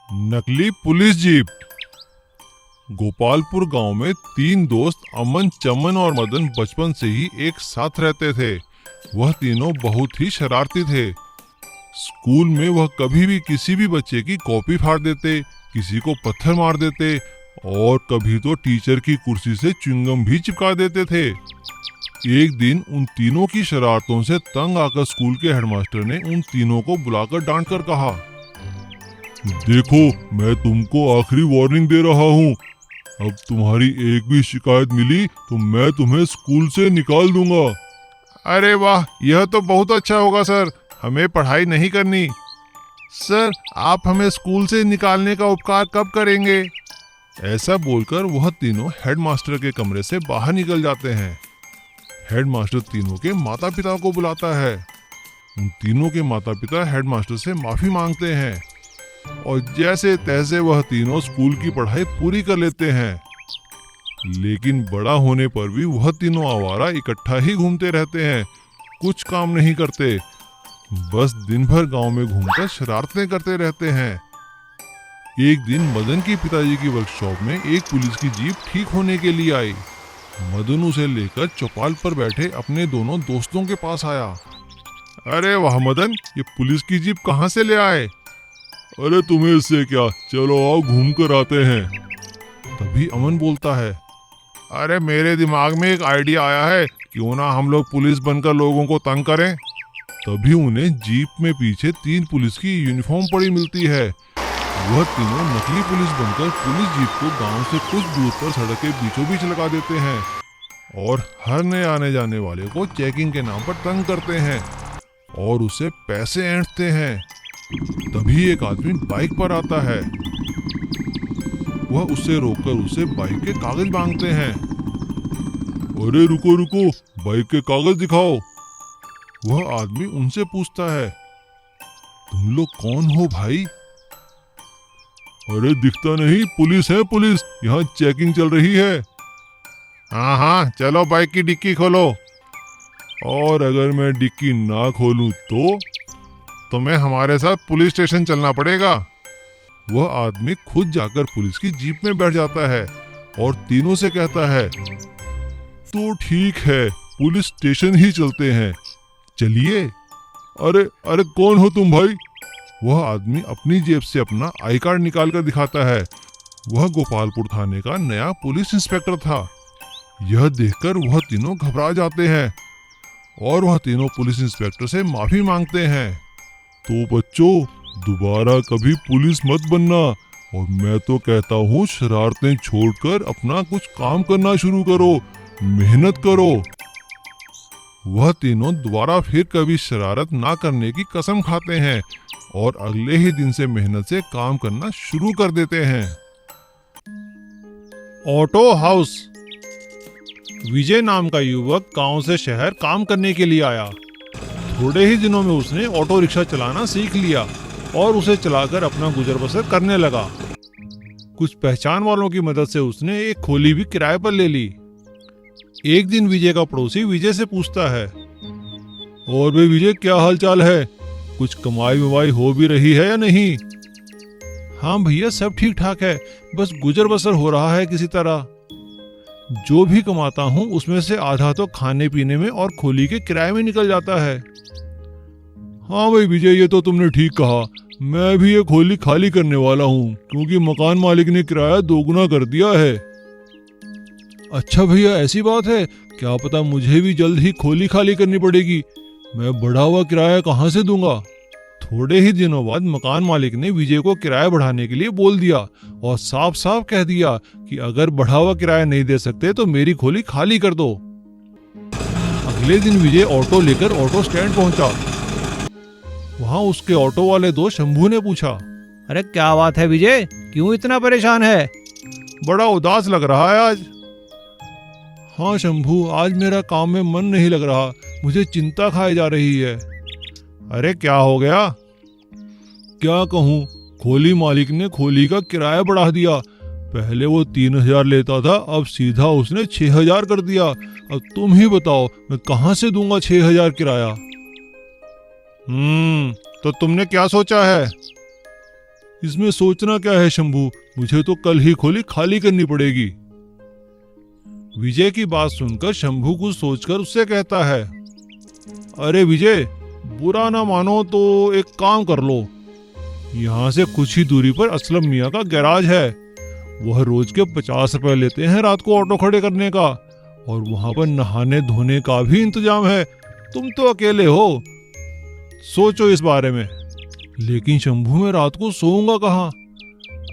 नकली police jeep. Gopalpur गांव में तीन दोस्त अमन, चमन और मदन बचपन से ही एक साथ रहते थे। वह तीनों बहुत ही शरारती थे। स्कूल में वह कभी भी किसी भी बच्चे की कॉपी फाड़ देते, किसी को पत्थर मार देते और कभी तो टीचर की कुर्सी से च्युइंगम भी चिपका देते थे। एक दिन उन तीनों की शरारतों से तंग आकर स्कूल के हेडमास्टर ने उन तीनों को बुलाकर डांट कर कहा, देखो, मैं तुमको आखिरी वार्निंग दे रहा हूँ। अब तुम्हारी एक भी शिकायत मिली तो मैं तुम्हें स्कूल से निकाल दूंगा। अरे वाह, यह तो बहुत अच्छा होगा सर, हमें पढ़ाई नहीं करनी। सर, आप हमें स्कूल से निकालने का उपकार कब करेंगे? ऐसा बोलकर वह तीनों हेडमास्टर के कमरे से बाहर निकल जाते हैं। हेडमास्टर तीनों के माता पिता को बुलाता है। उन तीनों के माता पिता हेडमास्टर से माफी मांगते हैं और जैसे तैसे वह तीनों स्कूल की पढ़ाई पूरी कर लेते हैं। लेकिन बड़ा होने पर भी वह तीनों आवारा इकट्ठा ही घूमते रहते हैं, कुछ काम नहीं करते, बस दिन भर गांव में घूमकर शरारतें करते रहते हैं। एक दिन मदन के पिताजी की वर्कशॉप में एक पुलिस की जीप ठीक होने के लिए आई। मदन उसे लेकर चौपाल पर बैठे अपने दोनों दोस्तों के पास आया। अरे वाह मदन, ये पुलिस की जीप कहाँ से ले आए? अरे तुम्हें इससे क्या, चलो आओ घूम कर आते हैं। तभी अमन बोलता है, अरे मेरे दिमाग में एक आइडिया आया है, क्यों ना हम लोग पुलिस बनकर लोगों को तंग करें। तभी उन्हें जीप में पीछे तीन पुलिस की यूनिफॉर्म पड़ी मिलती है। वह तीनों नकली पुलिस बनकर पुलिस जीप को गांव से कुछ दूर पर सड़क के बीचों बीच लगा देते हैं और हर नए आने जाने वाले को चेकिंग के नाम पर तंग करते हैं और उसे पैसे ऐंठते हैं। तभी एक आदमी बाइक पर आता है। वह उसे रोककर उसे बाइक के कागज मांगते हैं। अरे रुको रुको, बाइक के कागज दिखाओ। वह आदमी उनसे पूछता है, तुम लोग कौन हो भाई? अरे दिखता नहीं, पुलिस है पुलिस, यहाँ चेकिंग चल रही है। हाँ हाँ, चलो बाइक की डिक्की खोलो। और अगर मैं डिक्की ना खोलूं तो तुम्हें हमारे साथ पुलिस स्टेशन चलना पड़ेगा। वह आदमी खुद जाकर पुलिस की जीप में बैठ जाता है और तीनों से कहता है, तो ठीक है, पुलिस स्टेशन ही चलते हैं, चलिए। अरे अरे कौन हो तुम भाई? वह आदमी अपनी जेब से अपना आई कार्ड निकाल कर दिखाता है। वह गोपालपुर थाने का नया पुलिस इंस्पेक्टर था। यह देखकर वह तीनों घबरा जाते हैं और वह तीनों पुलिस इंस्पेक्टर से माफी मांगते हैं। तो बच्चों, दोबारा कभी पुलिस मत बनना और मैं तो कहता हूँ शरारतें छोड़कर अपना कुछ काम करना शुरू करो, मेहनत करो। वह तीनों दोबारा फिर कभी शरारत ना करने की कसम खाते हैं और अगले ही दिन से मेहनत से काम करना शुरू कर देते हैं। Auto house. विजय नाम का युवक गांव से शहर काम करने के लिए आया। थोड़े ही दिनों में उसने ऑटो रिक्शा चलाना सीख लिया और उसे चलाकर अपना गुजर बसर करने लगा। कुछ पहचान वालों की मदद से उसने एक खोली भी किराए पर ले ली। एक दिन विजय का पड़ोसी विजय से पूछता है, और भाई विजय, क्या हाल चाल है? कुछ कमाई वमाई हो भी रही है या नहीं? हाँ भैया, सब ठीक ठाक है, बस गुजर बसर हो रहा है किसी तरह। जो भी कमाता हूँ उसमें से आधा तो खाने पीने में और खोली के किराए में निकल जाता है। हाँ भाई विजय, ये तो तुमने ठीक कहा, मैं भी ये खोली खाली करने वाला हूँ क्योंकि मकान मालिक ने किराया दोगुना कर दिया है। अच्छा भैया, ऐसी बात है? क्या पता मुझे भी जल्द ही खोली खाली करनी पड़ेगी। मैं बढ़ा हुआ किराया कहाँ से दूंगा? थोड़े ही दिनों बाद मकान मालिक ने विजय को किराया बढ़ाने के लिए बोल दिया और साफ साफ कह दिया कि अगर बढ़ा हुआ किराया नहीं दे सकते तो मेरी खोली खाली कर दो। अगले दिन विजय ऑटो लेकर ऑटो स्टैंड पहुंचा। वहां उसके ऑटो वाले दोस्त शंभू ने पूछा, अरे क्या बात है विजय, क्यों इतना परेशान है? बड़ा उदास लग रहा है आज। हाँ शंभू, आज मेरा काम में मन नहीं लग रहा, मुझे चिंता खाई जा रही है। अरे क्या हो गया? क्या कहूँ, खोली मालिक ने खोली का किराया बढ़ा दिया। पहले वो 3000 लेता था, अब सीधा उसने 6000 कर दिया। अब तुम ही बताओ, मैं कहाँ से दूंगा 6000 किराया? तो तुमने क्या सोचा है? इसमें सोचना क्या है शंभू, मुझे तो कल ही खोली खाली करनी पड़ेगी। विजय की बात सुनकर शंभू कुछ सोचकर उससे कहता है, अरे विजय, बुरा ना मानो तो एक काम कर लो, यहाँ से कुछ ही दूरी पर असलम मियाँ का गैराज है। वह रोज के 50 रुपए लेते हैं रात को ऑटो खड़े करने का, और वहां पर नहाने धोने का भी इंतजाम है। तुम तो अकेले हो, सोचो इस बारे में। लेकिन शंभू, मैं रात को सोऊंगा कहाँ?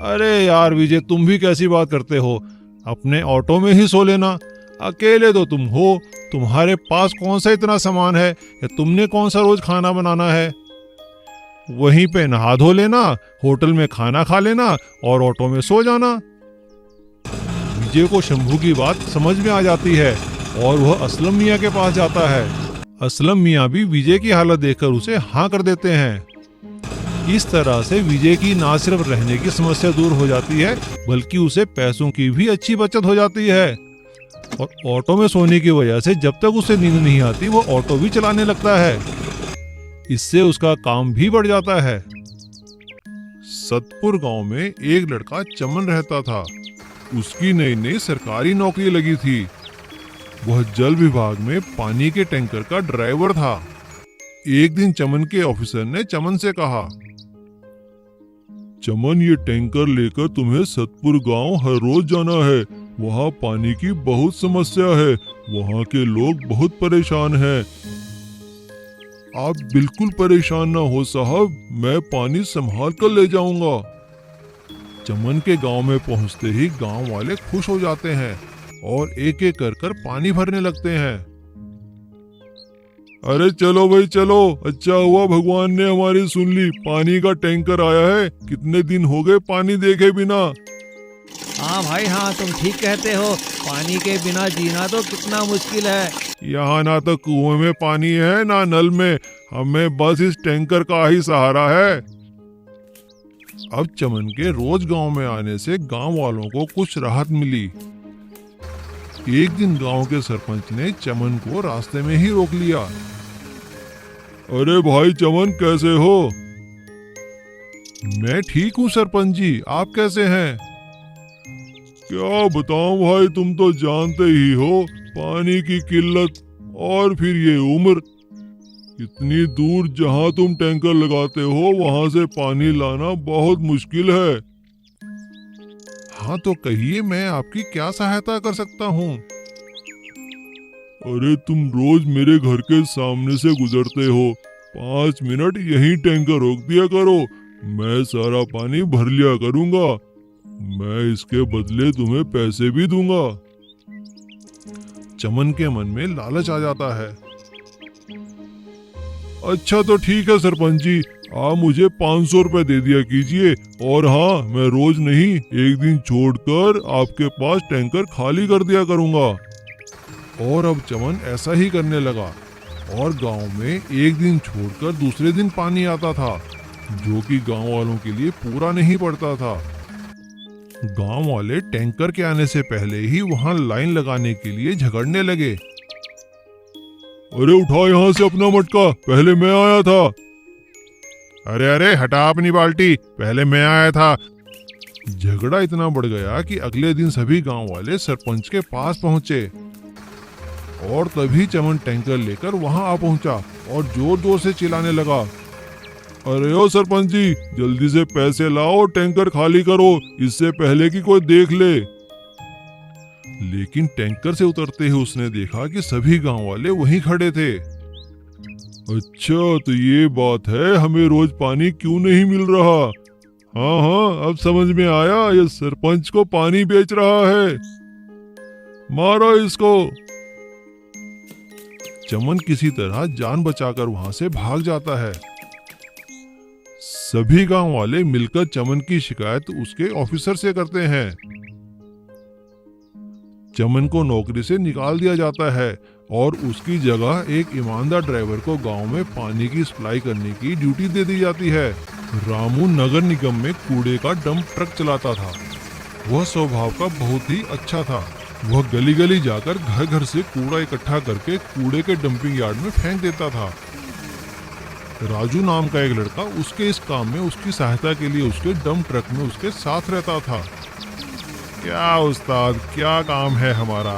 अरे यार विजय, तुम भी कैसी बात करते हो, अपने ऑटो में ही सो लेना। अकेले तो तुम हो, तुम्हारे पास कौन सा इतना सामान है, या तुमने कौन सा रोज खाना बनाना है? वहीं पे नहा धो लेना, होटल में खाना खा लेना और ऑटो में सो जाना। विजय को शंभू की बात समझ में आ जाती है और वह असलम मियाँ के पास जाता है। असलम मियाँ भी विजय की हालत देखकर उसे हाँ कर देते हैं। इस तरह से विजय की ना सिर्फ रहने की समस्या दूर हो जाती है, बल्कि उसे पैसों की भी अच्छी बचत हो जाती है। और ऑटो में सोने की वजह से जब तक उसे नींद नहीं आती, वो ऑटो भी चलाने लगता है। इससे उसका काम भी बढ़ जाता है। सतपुर गांव में एक लड़का चमन रहता था। उसकी नई नई सरकारी नौकरी लगी थी। वह जल विभाग में पानी के टैंकर का ड्राइवर था। एक दिन चमन के ऑफिसर ने चमन से कहा, चमन, ये टैंकर लेकर तुम्हें सतपुर गांव हर रोज जाना है। वहाँ पानी की बहुत समस्या है, वहाँ के लोग बहुत परेशान हैं। आप बिल्कुल परेशान ना हो साहब, मैं पानी संभाल कर ले जाऊंगा। चमन के गांव में पहुंचते ही गांव वाले खुश हो जाते हैं और एक एक कर पानी भरने लगते हैं। अरे चलो भाई चलो, अच्छा हुआ भगवान ने हमारी सुन ली, पानी का टैंकर आया है। कितने दिन हो गए पानी देखे बिना। हाँ भाई हाँ, तुम ठीक कहते हो, पानी के बिना जीना तो कितना मुश्किल है। यहाँ ना तो कुएं में पानी है ना नल में, हमें बस इस टैंकर का ही सहारा है। अब चमन के रोज गांव में आने से गांव वालों को कुछ राहत मिली। एक दिन गांव के सरपंच ने चमन को रास्ते में ही रोक लिया। अरे भाई चमन, कैसे हो? मैं ठीक हूँ सरपंच जी, आप कैसे हैं? क्या बताऊं भाई, तुम तो जानते ही हो, पानी की किल्लत और फिर ये उम्र। इतनी दूर जहां तुम टैंकर लगाते हो, वहां से पानी लाना बहुत मुश्किल है। हाँ तो कहिए, मैं आपकी क्या सहायता कर सकता हूँ? अरे तुम रोज मेरे घर के सामने से गुजरते हो, 5 मिनट यहीं टैंकर रोक दिया करो, मैं सारा पानी भर लिया करूंगा। मैं इसके बदले तुम्हें पैसे भी दूंगा। चमन के मन में लालच आ जाता है। अच्छा तो ठीक है सरपंच जी, आप मुझे 500 रुपए दे दिया कीजिए, और हाँ, मैं रोज नहीं, एक दिन छोड़कर आपके पास टैंकर खाली कर दिया करूंगा। और अब चमन ऐसा ही करने लगा, और गांव में एक दिन छोड़कर दूसरे दिन पानी आता था, जो कि गांव वालों के लिए पूरा नहीं पड़ता था। गांव वाले टैंकर के आने से पहले ही वहां लाइन लगाने के लिए झगड़ने लगे। अरे उठाओ यहाँ से अपना मटका, पहले मैं आया था। अरे अरे हटा अपनी बाल्टी, पहले मैं आया था। झगड़ा इतना बढ़ गया कि अगले दिन सभी गांव वाले सरपंच के पास पहुंचे, और तभी चमन टैंकर लेकर वहां आ पहुंचा और जोर जोर से चिल्लाने लगा, अरे ओ सरपंच जी, जल्दी से पैसे लाओ, टैंकर खाली करो, इससे पहले कि कोई देख ले। लेकिन टैंकर से उतरते ही उसने देखा कि सभी गांव वाले वहीं खड़े थे। अच्छा तो ये बात है, हमें रोज पानी क्यों नहीं मिल रहा। हाँ हाँ, अब समझ में आया, ये सरपंच को पानी बेच रहा है, मारो इसको। चमन किसी तरह जान बचाकर वहां से भाग जाता है। सभी गांव वाले मिलकर चमन की शिकायत उसके ऑफिसर से करते हैं। चमन को नौकरी से निकाल दिया जाता है और उसकी जगह एक ईमानदार ड्राइवर को गांव में पानी की सप्लाई करने की ड्यूटी दे दी जाती है। रामू नगर निगम में कूड़े का डंप ट्रक चलाता था। वह स्वभाव का बहुत ही अच्छा था। वह गली गली जाकर घर घर से कूड़ा इकट्ठा करके कूड़े के डंपिंग यार्ड में फेंक देता था। राजू नाम का एक लड़का उसके इस काम में उसकी सहायता के लिए उसके डंप ट्रक में उसके साथ रहता था। क्या उस्ताद, क्या काम है हमारा,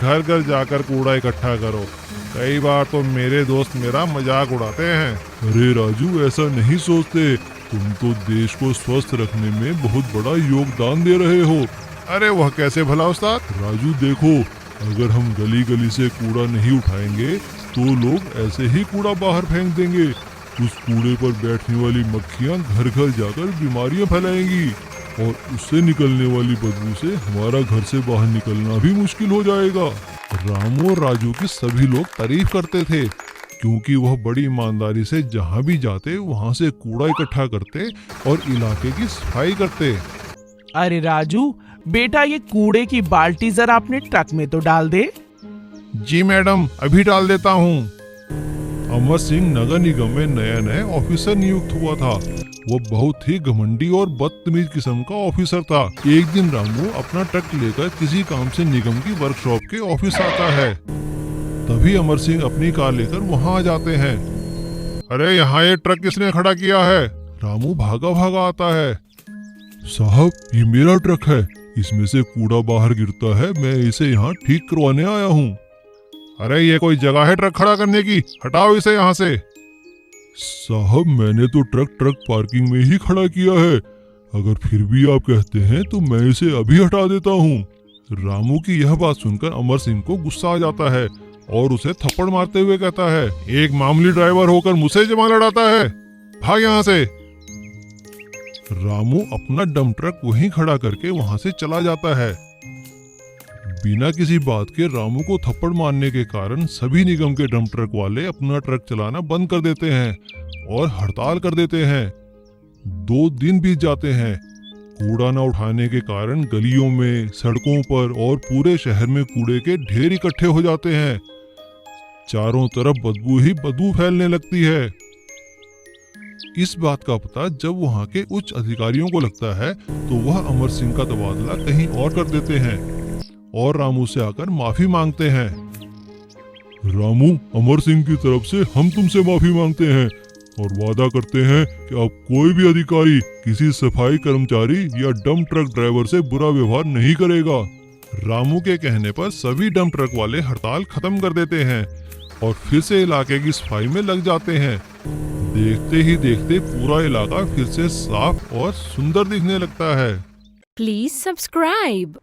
घर घर जाकर कूड़ा इकट्ठा करो। कई बार तो मेरे दोस्त मेरा मजाक उड़ाते हैं। अरे राजू, ऐसा नहीं सोचते, तुम तो देश को स्वस्थ रखने में बहुत बड़ा योगदान दे रहे हो। अरे वह कैसे भला उस्ताद? राजू देखो, अगर हम गली गली से कूड़ा नहीं उठाएंगे तो लोग ऐसे ही कूड़ा बाहर फेंक देंगे। उस कूड़े पर बैठने वाली मक्खियां घर घर जाकर बीमारियां फैलाएंगी और उससे निकलने वाली बदबू से हमारा घर से बाहर निकलना भी मुश्किल हो जाएगा। रामू और राजू की सभी लोग तारीफ करते थे क्योंकि वह बड़ी ईमानदारी से जहाँ भी जाते वहाँ से कूड़ा इकट्ठा करते और इलाके की सफाई करते। अरे राजू बेटा, ये कूड़े की बाल्टी जरा अपने ट्रक में तो डाल दे। जी मैडम, अभी डाल देता हूँ। अमर सिंह नगर निगम में नया नया ऑफिसर नियुक्त हुआ था। वो बहुत ही घमंडी और बदतमीज किस्म का ऑफिसर था। एक दिन रामू अपना ट्रक लेकर किसी काम से निगम की वर्कशॉप के ऑफिस आता है। तभी अमर सिंह अपनी कार लेकर वहाँ आ जाते हैं। अरे यहाँ ये ट्रक किसने खड़ा किया है? रामू भागा भागा आता है। साहब, ये मेरा ट्रक है, इसमें से कूड़ा बाहर गिरता है, मैं इसे यहाँ ठीक करवाने आया हूँ। अरे ये कोई जगह है ट्रक खड़ा करने की? हटाओ इसे यहाँ से। साहब, मैंने तो ट्रक पार्किंग में ही खड़ा किया है। अगर फिर भी आप कहते हैं तो मैं इसे अभी हटा देता हूँ। रामू की यह बात सुनकर अमर सिंह को गुस्सा आ जाता है और उसे थप्पड़ मारते हुए कहता है, एक मामूली ड्राइवर होकर मुझसे जमा लड़ाता है, भाग यहाँ से। रामू अपना डंप ट्रक वहीं खड़ा करके वहां से चला जाता है। बिना किसी बात के रामू को थप्पड़ मारने के कारण सभी निगम के डंप ट्रक वाले अपना ट्रक चलाना बंद कर देते हैं और हड़ताल कर देते हैं। 2 दिन बीत जाते हैं। कूड़ा न उठाने के कारण गलियों में, सड़कों पर और पूरे शहर में कूड़े के ढेर इकट्ठे हो जाते हैं। चारों तरफ बदबू ही बदबू फैलने लगती है। इस बात का पता जब वहां के उच्च अधिकारियों को लगता है तो वह अमर सिंह का तबादला कहीं और कर देते हैं और रामू से आकर माफी मांगते हैं। रामू, अमर सिंह की तरफ से हम तुमसे माफी मांगते हैं और वादा करते हैं कि अब कोई भी अधिकारी किसी सफाई कर्मचारी या डंप ट्रक ड्राइवर से बुरा व्यवहार नहीं करेगा। रामू के कहने पर सभी डंप ट्रक वाले हड़ताल खत्म कर देते हैं और फिर से इलाके की सफाई में लग जाते हैं। देखते ही देखते पूरा इलाका फिर से साफ और सुंदर दिखने लगता है। Please subscribe.